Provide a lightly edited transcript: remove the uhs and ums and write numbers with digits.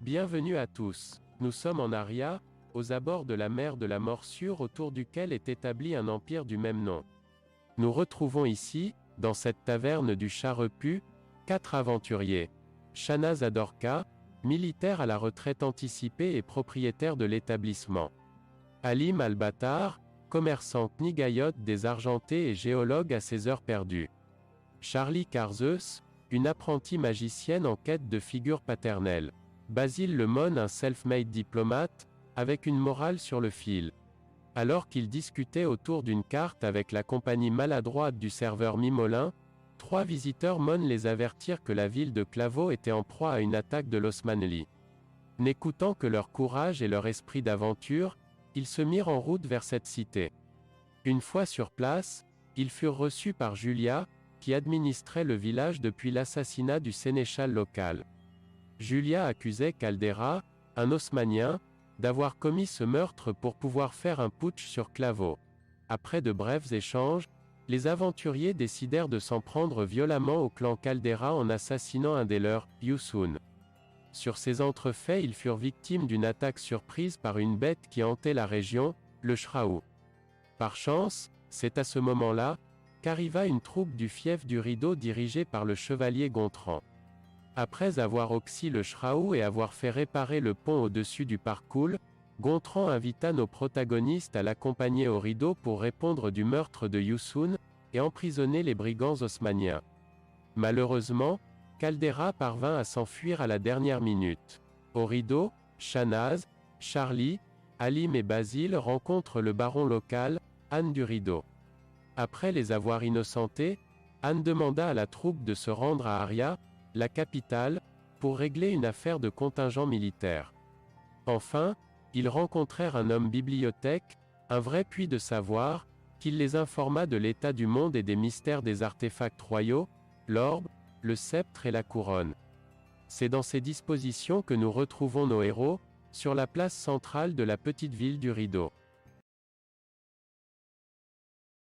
Bienvenue à tous. Nous sommes en Aria, aux abords de la mer de la Morsure autour duquel est établi un empire du même nom. Nous retrouvons ici, dans cette taverne du Chat Repu, 4 aventuriers. Shahnaz Adorka, militaire à la retraite anticipée et propriétaire de l'établissement. Halim Al-Battar, commerçant knigayote des Argentés et géologue à ses heures perdues. Charlie Karzeus, une apprentie magicienne en quête de figure paternelle. Basile Lemon, un self-made diplomate, avec une morale sur le fil. Alors qu'ils discutaient autour d'une carte avec la compagnie maladroite du serveur Mimolin, 3 visiteurs monent les avertir que la ville de Claveau était en proie à une attaque de l'Osmanli. N'écoutant que leur courage et leur esprit d'aventure, ils se mirent en route vers cette cité. Une fois sur place, ils furent reçus par Julia, qui administrait le village depuis l'assassinat du sénéchal local. Julia accusait Caldera, un Osmanien, d'avoir commis ce meurtre pour pouvoir faire un putsch sur Claveau. Après de brefs échanges, les aventuriers décidèrent de s'en prendre violemment au clan Caldera en assassinant un des leurs, Yusun. Sur ces entrefaits, ils furent victimes d'une attaque surprise par une bête qui hantait la région, le Shraou. Par chance, c'est à ce moment-là, qu'arriva une troupe du fief du Rideau dirigée par le chevalier Gontran. Après avoir oxy le Shraou et avoir fait réparer le pont au-dessus du parcours, Gontran invita nos protagonistes à l'accompagner au Rideau pour répondre du meurtre de Yusun, et emprisonner les brigands osmaniens. Malheureusement, Caldera parvint à s'enfuir à la dernière minute. Au Rideau, Shahnaz, Charlie, Halim et Basile rencontrent le baron local, Anne du Rideau. Après les avoir innocentés, Anne demanda à la troupe de se rendre à Aria, la capitale, pour régler une affaire de contingent militaire. Enfin, ils rencontrèrent un homme bibliothèque, un vrai puits de savoir, qui les informa de l'état du monde et des mystères des artefacts royaux, l'orbe, le sceptre et la couronne. C'est dans ces dispositions que nous retrouvons nos héros, sur la place centrale de la petite ville du Rideau.